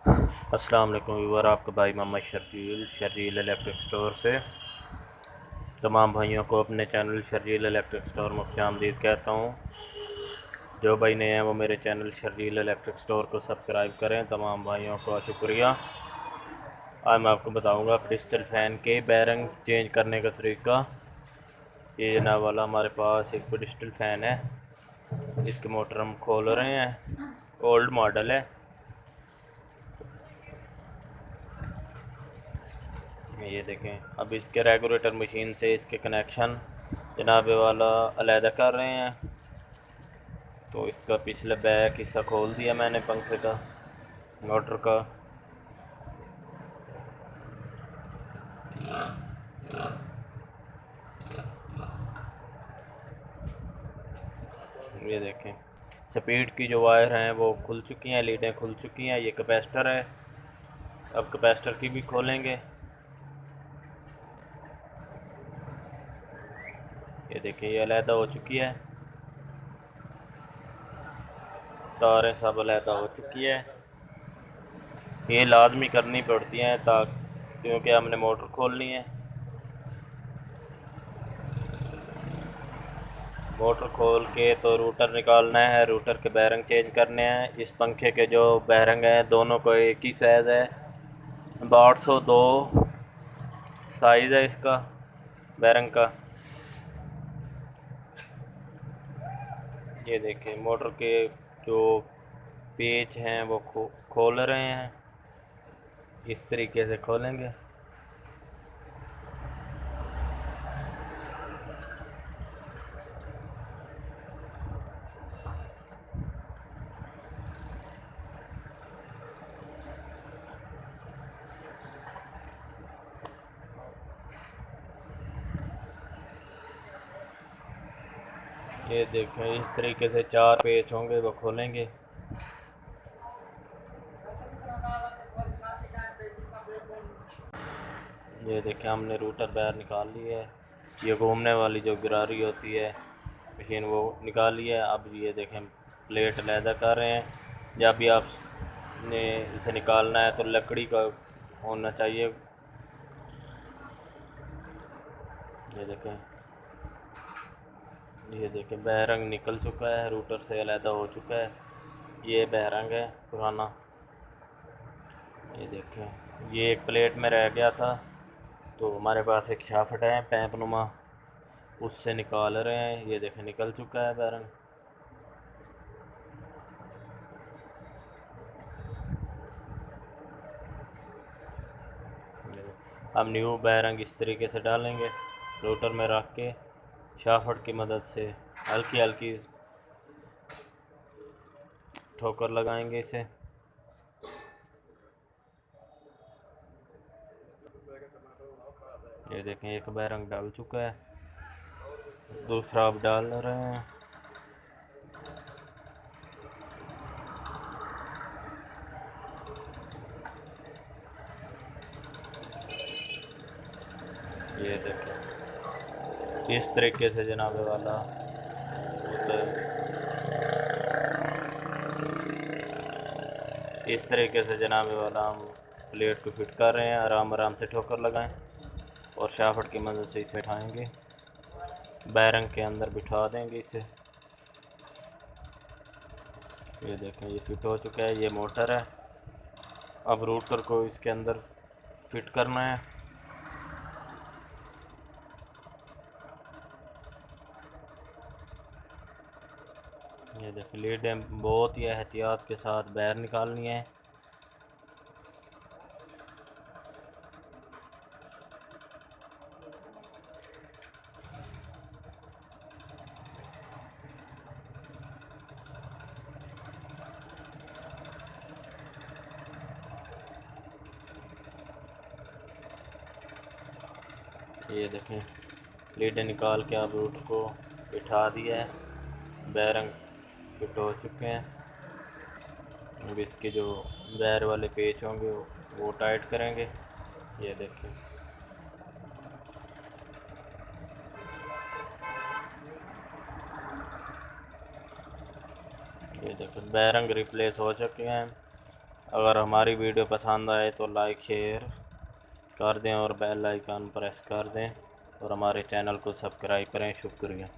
अस्सलाम वालेकुम व्यूअर, आपका भाई मोहम्मद शर्जील इलेक्ट्रिक स्टोर से तमाम भाइयों को अपने चैनल शर्जील इलेक्ट्रिक स्टोर में खुशामदीद कहता हूँ। जो भाई नए हैं वो मेरे चैनल शर्जील इलेक्ट्रिक स्टोर को सब्सक्राइब करें। तमाम भाइयों का शुक्रिया। आज मैं आपको बताऊँगा क्रिस्टल फ़ैन के बैरंग चेंज करने का तरीका। ये जनाब वाला हमारे पास एक क्रिस्टल फ़ैन है, इसके मोटर हम खोल रहे हैं। ओल्ड मॉडल है। ये देखें, अब इसके रेगुलेटर मशीन से इसके कनेक्शन जनाबे वाला अलहदा कर रहे हैं। तो इसका पिछला बैक हिस्सा खोल दिया मैंने पंखे का, मोटर का। ये देखें, स्पीड की जो वायर हैं वो खुल चुकी हैं, लीडें खुल चुकी हैं। ये कैपेसिटर है, अब कैपेसिटर की भी खोलेंगे। ये देखें, ये अलहदा हो चुकी है, तारें सब अलहदा हो चुकी है। ये लाजमी करनी पड़ती हैं क्योंकि हमने मोटर खोलनी है। मोटर खोल के तो रूटर निकालना है, रूटर के बैरंग चेंज करने हैं। इस पंखे के जो बैरंग हैं दोनों को एक ही साइज़ है, 802 साइज़ है इसका बैरंग का। ये देखें, मोटर के जो पेच हैं वो खोल रहे हैं, इस तरीके से खोलेंगे। ये देखें, इस तरीके से 4 पेच होंगे वो खोलेंगे। ये देखें, हमने रूटर बाहर निकाल ली है। ये घूमने वाली जो गिरारी होती है मशीन वो निकाली है। अब ये देखें, प्लेट अलहदा कर रहे हैं। जब भी आपने इसे निकालना है तो लकड़ी का होना चाहिए। ये देखें, बैरंग निकल चुका है, रूटर से अलहदा हो चुका है। ये बैरंग है पुराना। ये देखें, ये एक प्लेट में रह गया था तो हमारे पास एक शाफ्ट है पैप नुमा, उससे निकाल रहे हैं। ये देखें, निकल चुका है बैरंग। हम न्यू बैरंग इस तरीके से डालेंगे, रोटर में रख के शाफ्ट की मदद से हल्की हल्की ठोकर लगाएंगे इसे। ये देखें, एक बैरंग डाल चुका है, दूसरा अब डाल रहे हैं। ये देखें, इस तरीके से जनाबे वाला इस तरीके से जनाबे वाला हम प्लेट को फिट कर रहे हैं। आराम आराम से ठोकर लगाएं और शाफ्ट की मदद से इसे उठाएंगे, बैरंग के अंदर बिठा देंगे इसे। ये देखें, ये फिट हो चुका है। ये मोटर है, अब रूटर को इसके अंदर फिट करना है। ये देखिए, लीडें बहुत ही एहतियात के साथ बाहर निकालनी है। ये देखें, लीडें निकाल के अब रूटर को बिठा दिया है, बैरंग फिट हो चुके हैं। अब इसके जो बैर वाले पेच होंगे वो टाइट करेंगे। ये देखें, ये देखें, बैरंग रिप्लेस हो चुके हैं। अगर हमारी वीडियो पसंद आए तो लाइक शेयर कर दें और बेल आइकन प्रेस कर दें और हमारे चैनल को सब्सक्राइब करें। शुक्रिया।